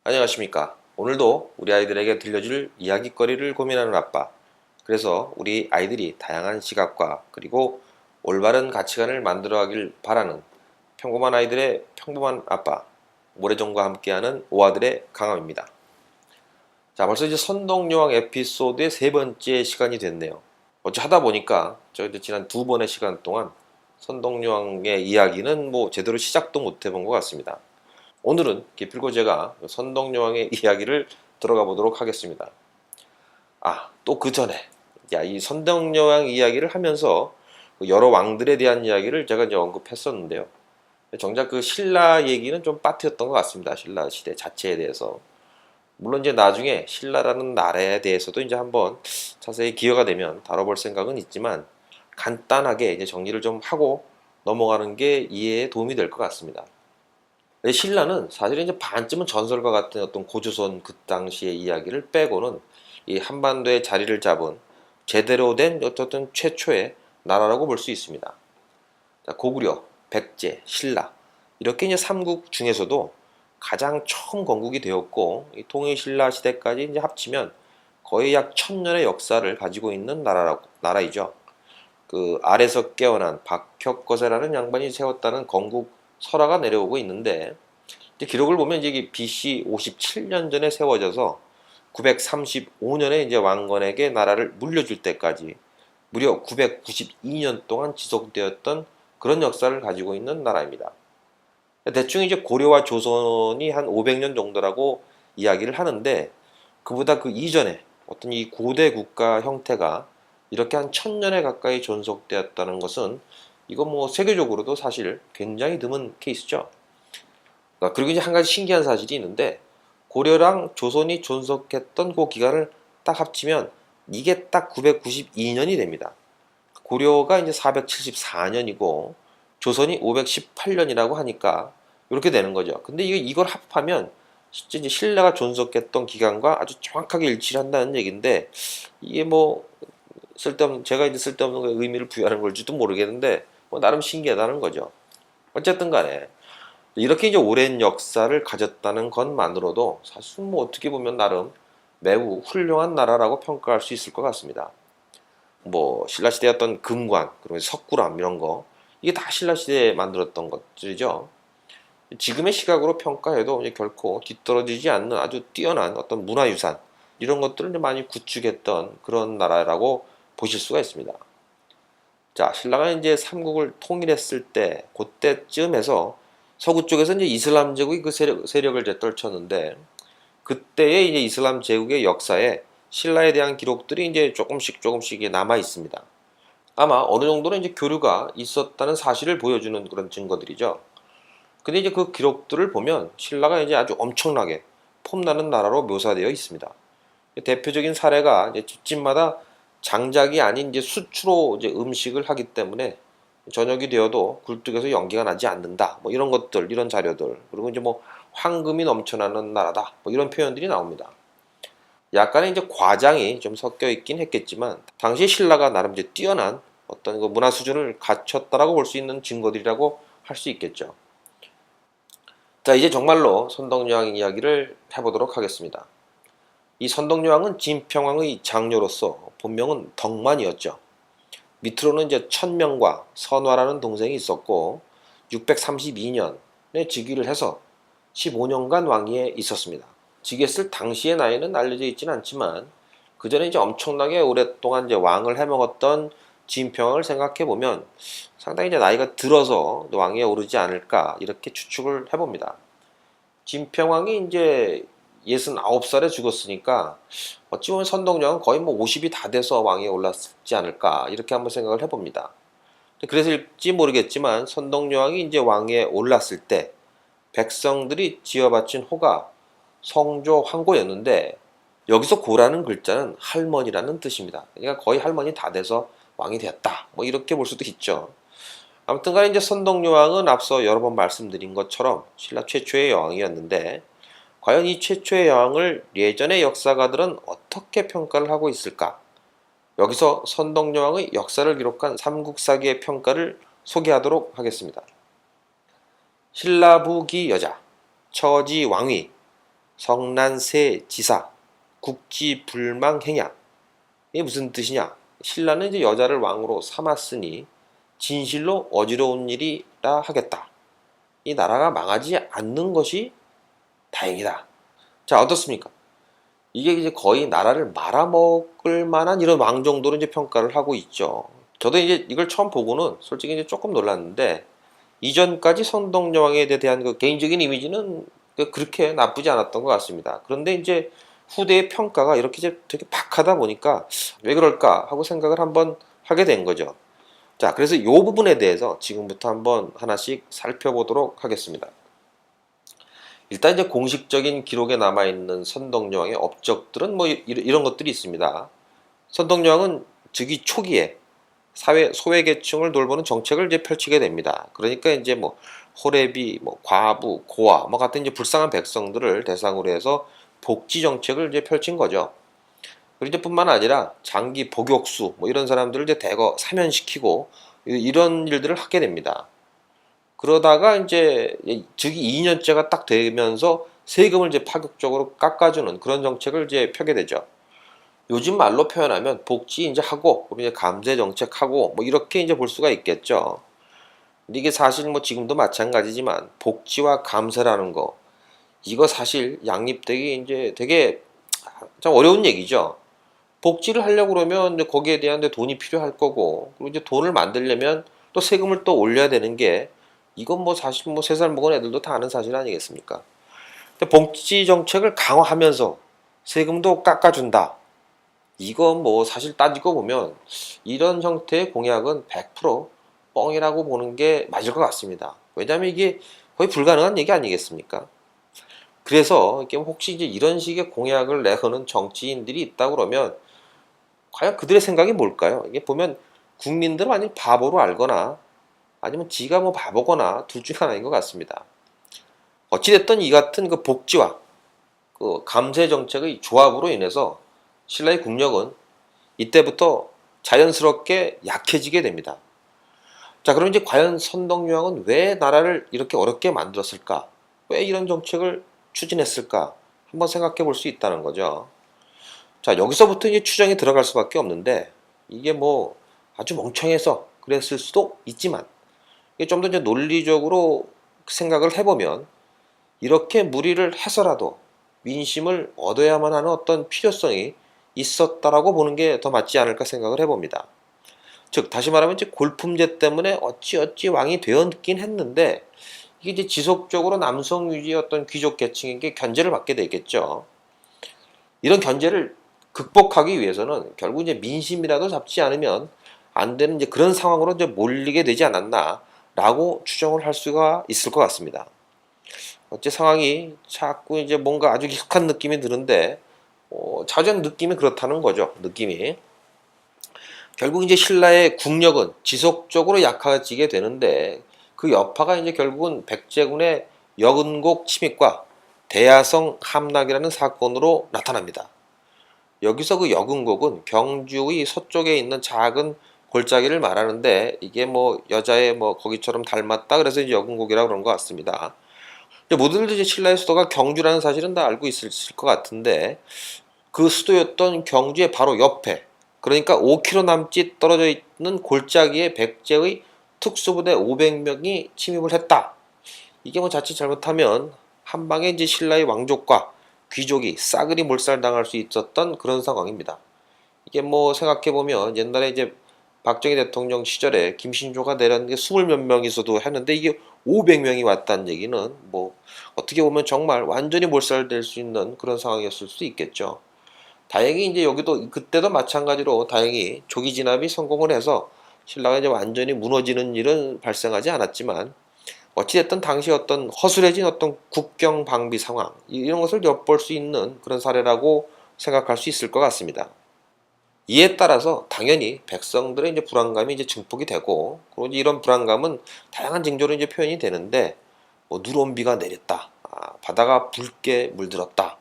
안녕하십니까. 오늘도 우리 아이들에게 들려줄 이야기거리를 고민하는 아빠. 그래서 우리 아이들이 다양한 시각과 그리고 올바른 가치관을 만들어가길 바라는 평범한 아이들의 평범한 아빠. 모래종과 함께하는 오아들의 강함입니다. 자, 벌써 이제 선덕여왕 에피소드의 세 번째 시간이 됐네요. 어찌 하다 보니까 저희도 지난 두 번의 시간 동안 선덕여왕의 이야기는 제대로 시작도 못 해본 것 같습니다. 오늘은 기필코 제가 선덕여왕의 이야기를 들어가 보도록 하겠습니다. 또 그 전에 이 선덕여왕 이야기를 하면서 여러 왕들에 대한 이야기를 제가 이제 언급했었는데요. 정작 그 신라 얘기는 좀 빠뜨렸던 것 같습니다. 신라 시대 자체에 대해서. 물론 이제 나중에 신라라는 나라에 대해서도 이제 한번 자세히 기회가 되면 다뤄볼 생각은 있지만 간단하게 이제 정리를 좀 하고 넘어가는 게 이해에 도움이 될 것 같습니다. 신라는 사실은 이제 반쯤은 전설과 같은 어떤 고조선 그 당시의 이야기를 빼고는 이 한반도에 자리를 잡은 제대로 된 어떤 최초의 나라라고 볼 수 있습니다. 자, 고구려, 백제, 신라 이렇게 이제 삼국 중에서도 가장 처음 건국이 되었고 이 통일신라 시대까지 이제 합치면 거의 약 1000년의 역사를 가지고 있는 나라이죠. 그 아래서 깨어난 박혁거세라는 양반이 세웠다는 건국 설화가 내려오고 있는데 기록을 보면 이제 BC 57년 전에 세워져서 935년에 이제 왕건에게 나라를 물려줄 때까지 무려 992년 동안 지속되었던 그런 역사를 가지고 있는 나라입니다. 대충 이제 고려와 조선이 한 500년 정도라고 이야기를 하는데 그보다 그 이전에 어떤 이 고대 국가 형태가 이렇게 한 1000년에 가까이 존속되었다는 것은 이거 세계적으로도 사실 굉장히 드문 케이스죠. 그리고 이제 한 가지 신기한 사실이 있는데 고려랑 조선이 존속했던 그 기간을 딱 합치면 이게 딱 992년이 됩니다. 고려가 이제 474년이고 조선이 518년이라고 하니까 이렇게 되는 거죠. 근데 이걸 합하면 실제 이제 신라가 존속했던 기간과 아주 정확하게 일치를 한다는 얘기인데 이게 제가 이제 쓸데없는 의미를 부여하는 걸지도 모르겠는데 나름 신기하다는 거죠. 어쨌든 간에 이렇게 이제 오랜 역사를 가졌다는 것만으로도 사실 어떻게 보면 나름 매우 훌륭한 나라라고 평가할 수 있을 것 같습니다. 신라 시대의 어떤 금관 그리고 석굴암 이런 거 이게 다 신라 시대에 만들었던 것들이죠. 지금의 시각으로 평가해도 결코 뒤떨어지지 않는 아주 뛰어난 어떤 문화유산 이런 것들을 많이 구축했던 그런 나라라고 보실 수가 있습니다. 자, 신라가 이제 삼국을 통일했을 때 그때쯤에서 서구 쪽에서 이제 이슬람 제국이 그 세력을 이제 떨쳤는데 그때의 이제 이슬람 제국의 역사에 신라에 대한 기록들이 이제 조금씩 남아 있습니다. 아마 어느 정도는 이제 교류가 있었다는 사실을 보여주는 그런 증거들이죠. 근데 이제 그 기록들을 보면 신라가 이제 아주 엄청나게 폼나는 나라로 묘사되어 있습니다. 대표적인 사례가 이제 집집마다 장작이 아닌 이제 수추로 이제 음식을 하기 때문에 저녁이 되어도 굴뚝에서 연기가 나지 않는다. 이런 것들, 이런 자료들. 그리고 이제 황금이 넘쳐나는 나라다. 이런 표현들이 나옵니다. 약간의 이제 과장이 좀 섞여 있긴 했겠지만 당시 신라가 나름 이제 뛰어난 어떤 그 문화 수준을 갖췄다라고 볼 수 있는 증거들이라고 할 수 있겠죠. 자, 이제 정말로 선덕여왕 이야기를 해보도록 하겠습니다. 이 선덕여왕은 진평왕의 장녀로서 본명은 덕만이었죠. 밑으로는 이제 천명과 선화라는 동생이 있었고 632년에 즉위를 해서 15년간 왕위에 있었습니다. 즉위했을 당시의 나이는 알려져 있지는 않지만 그 전에 이제 엄청나게 오랫동안 이제 왕을 해먹었던 진평왕을 생각해 보면 상당히 이제 나이가 들어서 왕위에 오르지 않을까 이렇게 추측을 해봅니다. 진평왕이 이제 69살에 죽었으니까 어찌 보면 선덕여왕은 거의 50이 다 돼서 왕위에 올랐지 않을까 이렇게 한번 생각을 해봅니다. 그래서일지 모르겠지만 선덕여왕이 이제 왕위에 올랐을 때 백성들이 지어바친 호가 성조 황고였는데 여기서 고라는 글자는 할머니라는 뜻입니다. 그러니까 거의 할머니 다 돼서 왕이 되었다. 이렇게 볼 수도 있죠. 아무튼 간에 이제 선덕여왕은 앞서 여러 번 말씀드린 것처럼 신라 최초의 여왕이었는데 과연 이 최초의 여왕을 예전의 역사가들은 어떻게 평가를 하고 있을까? 여기서 선덕여왕의 역사를 기록한 삼국사기의 평가를 소개하도록 하겠습니다. 신라부기 여자, 처지왕위, 성난세 지사 국지불망행야. 이게 무슨 뜻이냐? 신라는 이제 여자를 왕으로 삼았으니 진실로 어지러운 일이라 하겠다. 이 나라가 망하지 않는 것이 다행이다. 자, 어떻습니까? 이게 이제 거의 나라를 말아먹을 만한 이런 왕 정도로 이제 평가를 하고 있죠. 저도 이제 이걸 처음 보고는 솔직히 이제 조금 놀랐는데, 이전까지 선덕여왕에 대한 그 개인적인 이미지는 그렇게 나쁘지 않았던 것 같습니다. 그런데 이제 후대의 평가가 이렇게 이제 되게 박하다 보니까 왜 그럴까 하고 생각을 한번 하게 된 거죠. 자, 그래서 이 부분에 대해서 지금부터 한번 하나씩 살펴보도록 하겠습니다. 일단 이제 공식적인 기록에 남아있는 선덕여왕의 업적들은 뭐 이런 것들이 있습니다. 선덕여왕은 즉위 초기에 사회 소외계층을 돌보는 정책을 이제 펼치게 됩니다. 그러니까 이제 뭐 호래비, 뭐 과부, 고아, 뭐 같은 이제 불쌍한 백성들을 대상으로 해서 복지 정책을 이제 펼친 거죠. 그리고 이제 뿐만 아니라 장기 복역수 뭐 이런 사람들을 이제 대거 사면시키고 이런 일들을 하게 됩니다. 그러다가 이제 즉위 2년째가 딱 되면서 세금을 이제 파격적으로 깎아주는 그런 정책을 이제 펴게 되죠. 요즘 말로 표현하면 복지 이제 하고, 그리고 이제 감세 정책하고, 뭐 이렇게 이제 볼 수가 있겠죠. 근데 이게 사실 뭐 지금도 마찬가지지만 복지와 감세라는 거, 이거 사실 양립되기 이제 되게 참 어려운 얘기죠. 복지를 하려고 그러면 이제 거기에 대한 돈이 필요할 거고, 그리고 이제 돈을 만들려면 또 세금을 또 올려야 되는 게, 이건 뭐 사실 뭐 3살 먹은 애들도 다 아는 사실 아니겠습니까? 근데 복지 정책을 강화하면서 세금도 깎아준다. 이건 뭐 사실 따지고 보면 이런 형태의 공약은 100% 뻥이라고 보는 게 맞을 것 같습니다. 왜냐하면 이게 거의 불가능한 얘기 아니겠습니까? 그래서 이게 혹시 이제 이런 식의 공약을 내거는 정치인들이 있다 그러면 과연 그들의 생각이 뭘까요? 이게 보면 국민들은 완전히 바보로 알거나 아니면 지가 뭐 바보거나 둘 중 하나인 것 같습니다. 어찌됐든 이 같은 그 복지와 그 감세 정책의 조합으로 인해서 신라의 국력은 이때부터 자연스럽게 약해지게 됩니다. 자, 그럼 이제 과연 선덕여왕은 왜 나라를 이렇게 어렵게 만들었을까? 왜 이런 정책을 추진했을까? 한번 생각해 볼 수 있다는 거죠. 자, 여기서부터 이제 추정이 들어갈 수밖에 없는데, 이게 뭐 아주 멍청해서 그랬을 수도 있지만, 이게 좀 더 이제 논리적으로 생각을 해보면, 이렇게 무리를 해서라도 민심을 얻어야만 하는 어떤 필요성이 있었다라고 보는 게 더 맞지 않을까 생각을 해봅니다. 즉 다시 말하면 이제 골품제 때문에 어찌어찌 왕이 되었긴 했는데, 이게 이제 지속적으로 남성 위주의 어떤 귀족 계층에게 견제를 받게 되겠죠. 이런 견제를 극복하기 위해서는 결국 이제 민심이라도 잡지 않으면 안 되는 이제 그런 상황으로 이제 몰리게 되지 않았나라고 추정을 할 수가 있을 것 같습니다. 어째 상황이 자꾸 이제 뭔가 아주 익숙한 느낌이 드는데, 자전 느낌이 그렇다는 거죠. 느낌이. 결국 이제 신라의 국력은 지속적으로 약해지게 되는데, 그 여파가 이제 결국은 백제군의 여근곡 침입과 대야성 함락이라는 사건으로 나타납니다. 여기서 그 여근곡은 경주의 서쪽에 있는 작은 골짜기를 말하는데, 이게 뭐 여자의 뭐 거기처럼 닮았다 그래서 이제 여근곡이라고 그런 것 같습니다. 모두들 이제 신라의 수도가 경주라는 사실은 다 알고 있을 것 같은데, 그 수도였던 경주의 바로 옆에, 그러니까 5km 남짓 떨어져 있는 골짜기에 백제의 특수부대 500명이 침입을 했다. 이게 뭐 자칫 잘못하면 한 방에 이제 신라의 왕족과 귀족이 싸그리 몰살당할 수 있었던 그런 상황입니다. 이게 뭐 생각해보면 옛날에 이제 박정희 대통령 시절에 김신조가 내려는 게 20몇 명이서도 했는데, 이게 500명이 왔다는 얘기는 뭐 어떻게 보면 정말 완전히 몰살될 수 있는 그런 상황이었을 수도 있겠죠. 다행히 이제 여기도 그때도 마찬가지로 다행히 조기 진압이 성공을 해서 신라가 이제 완전히 무너지는 일은 발생하지 않았지만, 어찌됐든 당시 어떤 허술해진 어떤 국경 방비 상황 이런 것을 엿볼 수 있는 그런 사례라고 생각할 수 있을 것 같습니다. 이에 따라서 당연히 백성들의 이제 불안감이 이제 증폭이 되고, 그리고 이제 이런 불안감은 다양한 징조로 이제 표현이 되는데, 뭐 누런비가 내렸다, 바다가 붉게 물들었다,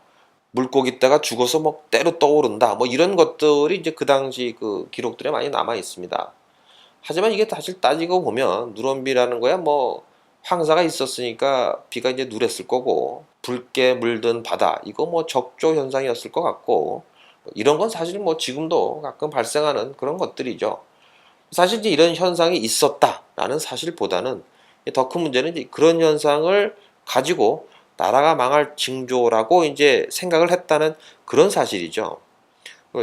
물고기 떼가 죽어서 뭐 때로 떠오른다, 뭐 이런 것들이 이제 그 당시 그 기록들에 많이 남아 있습니다. 하지만 이게 사실 따지고 보면 누런비라는 거야 뭐 황사가 있었으니까 비가 이제 누랬을 거고, 붉게 물든 바다, 이거 뭐 적조 현상이었을 것 같고, 이런 건 사실 뭐 지금도 가끔 발생하는 그런 것들이죠. 사실 이제 이런 현상이 있었다라는 사실보다는 더 큰 문제는 이제 그런 현상을 가지고 나라가 망할 징조라고 이제 생각을 했다는 그런 사실이죠.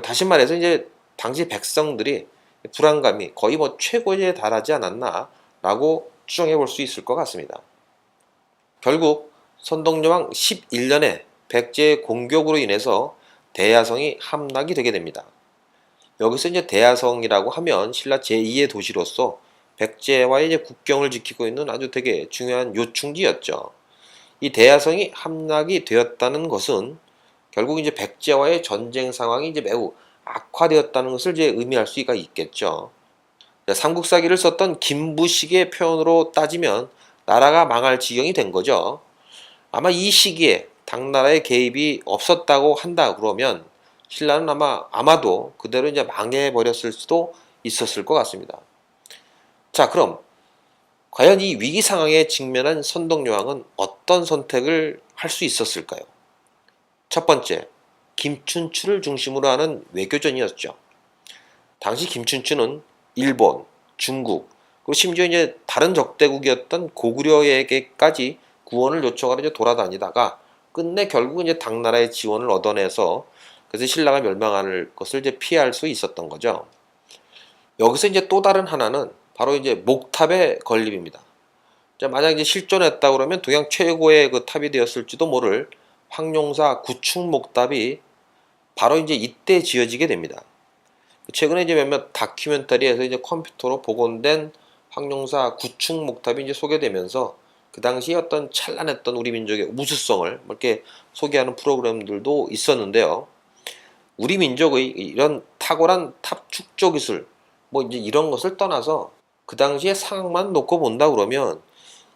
다시 말해서 이제 당시 백성들이 불안감이 거의 뭐 최고에 달하지 않았나라고 추정해 볼 수 있을 것 같습니다. 결국 선동여왕 11년에 백제의 공격으로 인해서 대야성이 함락이 되게 됩니다. 여기서 이제 대야성이라고 하면 신라 제2의 도시로서 백제와의 이제 국경을 지키고 있는 아주 되게 중요한 요충지였죠. 이 대야성이 함락이 되었다는 것은 결국 이제 백제와의 전쟁 상황이 이제 매우 악화되었다는 것을 이제 의미할 수가 있겠죠. 삼국사기를 썼던 김부식의 표현으로 따지면 나라가 망할 지경이 된 거죠. 아마 이 시기에 당나라의 개입이 없었다고 한다 그러면 신라는 아마도 그대로 이제 망해버렸을 수도 있었을 것 같습니다. 자, 그럼 과연 이 위기 상황에 직면한 선덕여왕은 어떤 선택을 할 수 있었을까요? 첫 번째, 김춘추를 중심으로 하는 외교전이었죠. 당시 김춘추는 일본, 중국, 그리고 심지어 이제 다른 적대국이었던 고구려에게까지 구원을 요청하러 이제 돌아다니다가 끝내 결국은 이제 당나라의 지원을 얻어내서 그래서 신라가 멸망할 것을 이제 피할 수 있었던 거죠. 여기서 이제 또 다른 하나는 바로 이제 목탑의 건립입니다. 만약 이제 실존했다 그러면 동양 최고의 그 탑이 되었을지도 모를 황룡사 구축목탑이 바로 이제 이때 지어지게 됩니다. 최근에 이제 몇몇 다큐멘터리에서 이제 컴퓨터로 복원된 황룡사 구축목탑이 이제 소개되면서 그 당시 어떤 찬란했던 우리 민족의 우수성을 이렇게 소개하는 프로그램들도 있었는데요. 우리 민족의 이런 탁월한 탑 축조 기술, 뭐 이제 이런 것을 떠나서 그 당시의 상황만 놓고 본다 그러면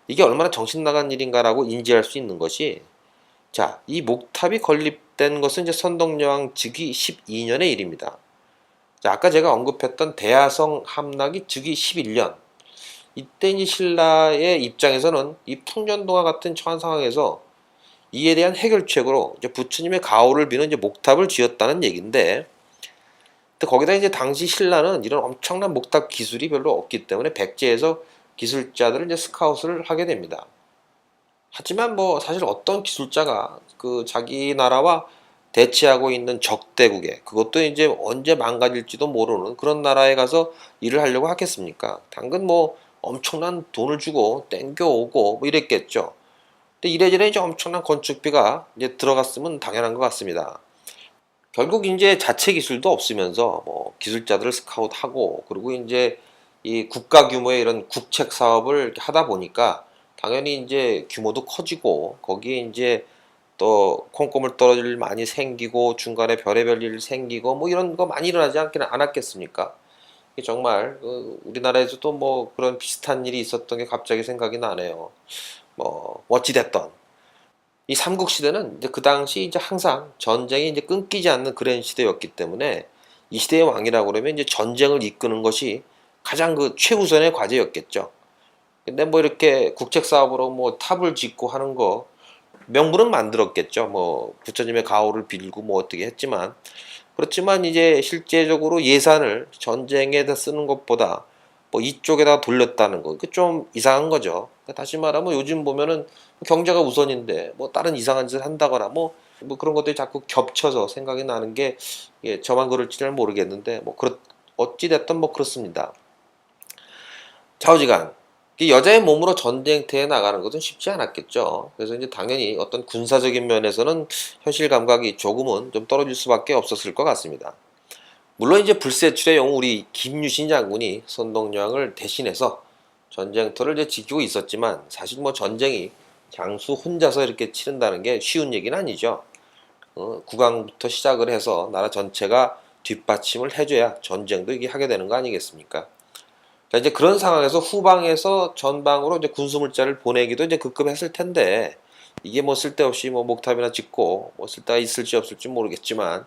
이게 얼마나 정신 나간 일인가라고 인지할 수 있는 것이, 자, 이 목탑이 건립된 것은 이제 선덕여왕 즉위 12년의 일입니다. 자, 아까 제가 언급했던 대야성 함락이 즉위 11년. 이때 이제 신라의 입장에서는 이 풍년동화 같은 처한 상황에서 이에 대한 해결책으로 이제 부처님의 가호를 비는 이제 목탑을 지었다는 얘기인데, 거기다 이제 당시 신라는 이런 엄청난 목탑 기술이 별로 없기 때문에 백제에서 기술자들을 이제 스카웃을 하게 됩니다. 하지만 뭐 사실 어떤 기술자가 그 자기 나라와 대치하고 있는 적대국에, 그것도 이제 언제 망가질지도 모르는 그런 나라에 가서 일을 하려고 하겠습니까? 당근 뭐 엄청난 돈을 주고 땡겨오고 뭐 이랬겠죠. 근데 이래저래 이제 엄청난 건축비가 이제 들어갔으면 당연한 것 같습니다. 결국 이제 자체 기술도 없으면서 뭐 기술자들을 스카웃하고, 그리고 이제 이 국가 규모의 이런 국책 사업을 하다 보니까 당연히 이제 규모도 커지고, 거기에 이제 또 콩고물 떨어질 일 많이 생기고 중간에 별의별 일 생기고 뭐 이런 거 많이 일어나지 않았겠습니까? 정말 우리나라에서도 뭐 그런 비슷한 일이 있었던 게 갑자기 생각이 나네요. 뭐 어찌됐던 이 삼국시대는 이제 그 당시 이제 항상 전쟁이 이제 끊기지 않는 그런 시대였기 때문에 이 시대의 왕이라고 그러면 이제 전쟁을 이끄는 것이 가장 그 최우선의 과제였겠죠. 근데 뭐 이렇게 국책 사업으로 뭐 탑을 짓고 하는 거 명분은 만들었겠죠. 뭐 부처님의 가호를 빌고 뭐 어떻게 했지만, 그렇지만 이제 실제적으로 예산을 전쟁에다 쓰는 것보다 뭐 이쪽에다 돌렸다는 거, 그 좀 이상한 거죠. 다시 말하면 요즘 보면은 경제가 우선인데 뭐 다른 이상한 짓을 한다거나 뭐 그런 것들이 자꾸 겹쳐서 생각이 나는 게, 예, 저만 그럴지 잘 모르겠는데 뭐 어찌 됐든 뭐 그렇습니다. 좌우지간 여자의 몸으로 전쟁터에 나가는 것은 쉽지 않았겠죠. 그래서 이제 당연히 어떤 군사적인 면에서는 현실 감각이 조금은 좀 떨어질 수밖에 없었을 것 같습니다. 물론 이제 불세출의 영웅 우리 김유신 장군이 선동여왕을 대신해서 전쟁터를 이제 지키고 있었지만, 사실 뭐 전쟁이 장수 혼자서 이렇게 치른다는 게 쉬운 얘기는 아니죠. 국왕부터 시작을 해서 나라 전체가 뒷받침을 해줘야 전쟁도 이게 하게 되는 거 아니겠습니까? 자, 이제 그런 상황에서 후방에서 전방으로 이제 군수물자를 보내기도 이제 급급했을 텐데, 이게 뭐 쓸데없이 뭐 목탑이나 짓고 뭐 쓸데가 있을지 없을지 모르겠지만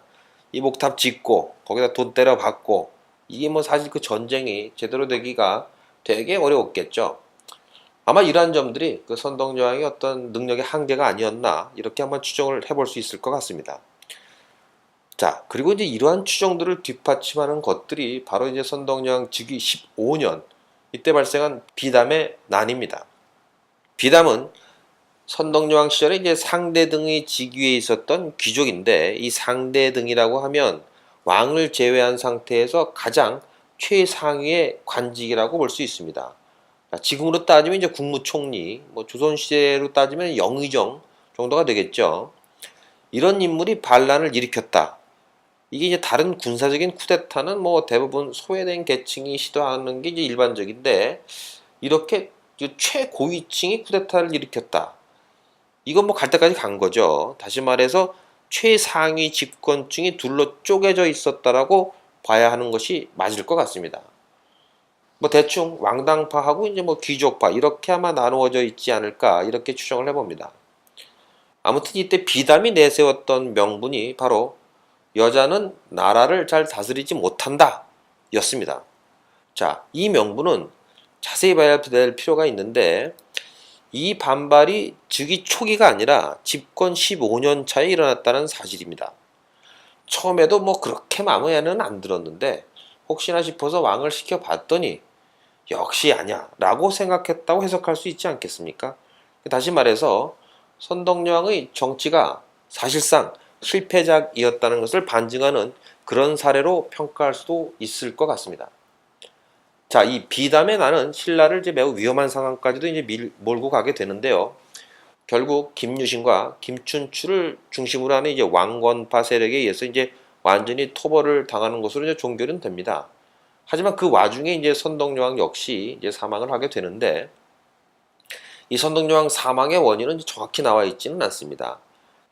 이 목탑 짓고 거기다 돈 때려 받고, 이게 뭐 사실 그 전쟁이 제대로 되기가 되게 어려웠겠죠. 아마 이러한 점들이 그 선덕여왕의 어떤 능력의 한계가 아니었나 이렇게 한번 추정을 해볼 수 있을 것 같습니다. 자, 그리고 이제 이러한 추정들을 뒷받침하는 것들이 바로 이제 선덕여왕 즉위 15년 이때 발생한 비담의 난입니다. 비담은 선덕여왕 시절에 이제 상대등이 직위에 있었던 귀족인데, 이 상대등이라고 하면 왕을 제외한 상태에서 가장 최상위의 관직이라고 볼 수 있습니다. 지금으로 따지면 이제 국무총리, 뭐 조선시대로 따지면 영의정 정도가 되겠죠. 이런 인물이 반란을 일으켰다. 이게 이제 다른 군사적인 쿠데타는 뭐 대부분 소외된 계층이 시도하는 게 이제 일반적인데, 이렇게 최고위층이 쿠데타를 일으켰다. 이건 뭐 갈 때까지 간 거죠. 다시 말해서 최상위 집권층이 둘로 쪼개져 있었다라고 봐야 하는 것이 맞을 것 같습니다. 뭐 대충 왕당파하고 이제 뭐 귀족파 이렇게 아마 나누어져 있지 않을까 이렇게 추정을 해봅니다. 아무튼 이때 비담이 내세웠던 명분이 바로 여자는 나라를 잘 다스리지 못한다 였습니다. 자, 이 명분은 자세히 봐야 될 필요가 있는데, 이 반발이 즉위 초기가 아니라 집권 15년 차에 일어났다는 사실입니다. 처음에도 뭐 그렇게 마음에는 안 들었는데 혹시나 싶어서 왕을 시켜봤더니 역시 아니야 라고 생각했다고 해석할 수 있지 않겠습니까? 다시 말해서 선덕여왕의 정치가 사실상 실패작이었다는 것을 반증하는 그런 사례로 평가할 수도 있을 것 같습니다. 자, 이 비담의 난은 신라를 이제 매우 위험한 상황까지도 이제 몰고 가게 되는데요. 결국 김유신과 김춘추를 중심으로 하는 이제 왕건파 세력에 의해서 이제 완전히 토벌을 당하는 것으로 이제 종결은 됩니다. 하지만 그 와중에 이제 선덕여왕 역시 이제 사망을 하게 되는데, 이 선덕여왕 사망의 원인은 정확히 나와 있지는 않습니다.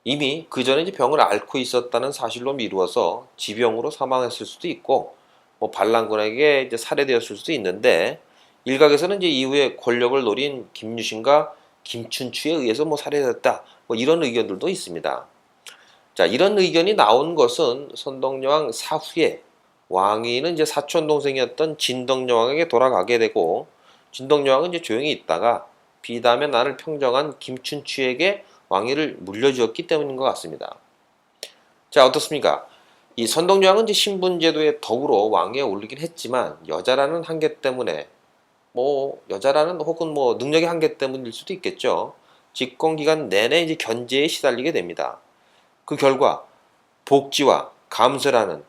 이미 그 전에 이제 병을 앓고 있었다는 사실로 미루어서 지병으로 사망했을 수도 있고, 뭐 반란군에게 이제 살해되었을 수도 있는데, 일각에서는 이제 이후에 권력을 노린 김유신과 김춘추에 의해서 뭐 살해됐다, 뭐 이런 의견들도 있습니다. 자, 이런 의견이 나온 것은 선덕여왕 사후에 왕위는 이제 사촌 동생이었던 진덕여왕에게 돌아가게 되고, 진덕여왕은 이제 조용히 있다가 비담의 난을 평정한 김춘추에게 왕위를 물려주었기 때문인 것 같습니다. 자, 어떻습니까? 이 선덕여왕은 이제 신분제도에 더불어 왕위에 오르긴 했지만 여자라는 한계 때문에, 뭐 여자라는 혹은 뭐 능력의 한계 때문일 수도 있겠죠. 집권 기간 내내 이제 견제에 시달리게 됩니다. 그 결과 복지와 감세라는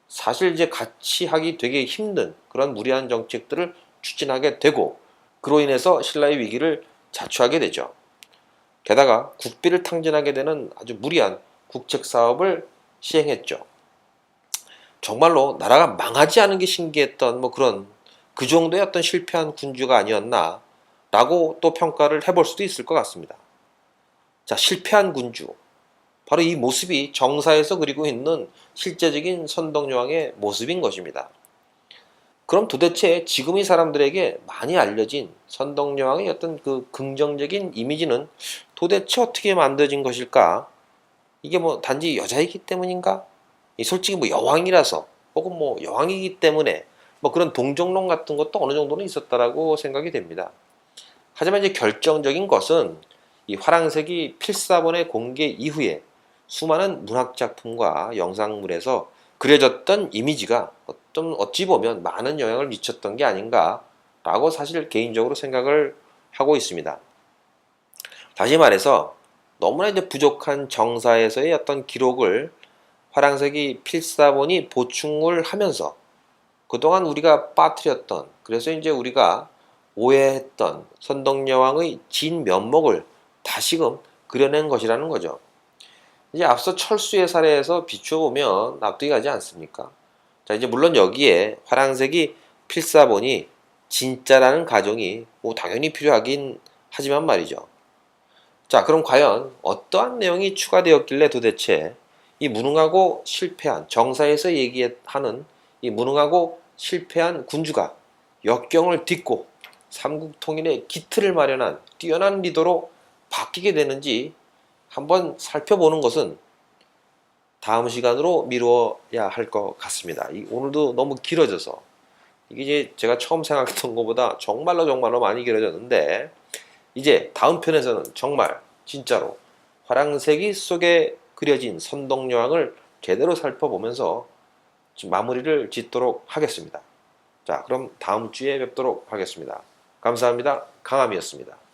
사실 이제 같이 하기 되게 힘든 그런 무리한 정책들을 추진하게 되고, 그로 인해서 신라의 위기를 자초하게 되죠. 게다가 국비를 탕진하게 되는 아주 무리한 국책 사업을 시행했죠. 정말로 나라가 망하지 않은 게 신기했던 뭐 그런 그 정도의 어떤 실패한 군주가 아니었나 라고 또 평가를 해볼 수도 있을 것 같습니다. 자, 실패한 군주, 바로 이 모습이 정사에서 그리고 있는 실제적인 선덕여왕의 모습인 것입니다. 그럼 도대체 지금 이 사람들에게 많이 알려진 선덕여왕의 어떤 그 긍정적인 이미지는 도대체 어떻게 만들어진 것일까? 이게 뭐 단지 여자이기 때문인가? 솔직히 뭐 여왕이라서 혹은 뭐 여왕이기 때문에 뭐 그런 동정론 같은 것도 어느 정도는 있었다라고 생각이 됩니다. 하지만 이제 결정적인 것은 이 화랑색이 필사본의 공개 이후에 수많은 문학작품과 영상물에서 그려졌던 이미지가 좀 어찌 보면 많은 영향을 미쳤던 게 아닌가라고 사실 개인적으로 생각을 하고 있습니다. 다시 말해서 너무나 이제 부족한 정사에서의 어떤 기록을 화랑색이 필사본이 보충을 하면서 그동안 우리가 빠뜨렸던, 그래서 이제 우리가 오해했던 선덕여왕의 진 면목을 다시금 그려낸 것이라는 거죠. 이제 앞서 철수의 사례에서 비추어보면 납득이 가지 않습니까? 자, 이제 물론 여기에 화랑색이 필사본이 진짜라는 가정이 뭐 당연히 필요하긴 하지만 말이죠. 자, 그럼 과연 어떠한 내용이 추가되었길래 도대체 이 무능하고 실패한 정사에서 얘기하는 이 무능하고 실패한 군주가 역경을 딛고 삼국 통일의 기틀을 마련한 뛰어난 리더로 바뀌게 되는지 한번 살펴보는 것은 다음 시간으로 미루어야 할 것 같습니다. 오늘도 너무 길어져서 이게 이제 제가 처음 생각했던 것보다 정말로 많이 길어졌는데, 이제 다음 편에서는 정말 진짜로 화랑세기 속에 그려진 선덕여왕을 제대로 살펴보면서 마무리를 짓도록 하겠습니다. 자, 그럼 다음 주에 뵙도록 하겠습니다. 감사합니다. 강함이었습니다.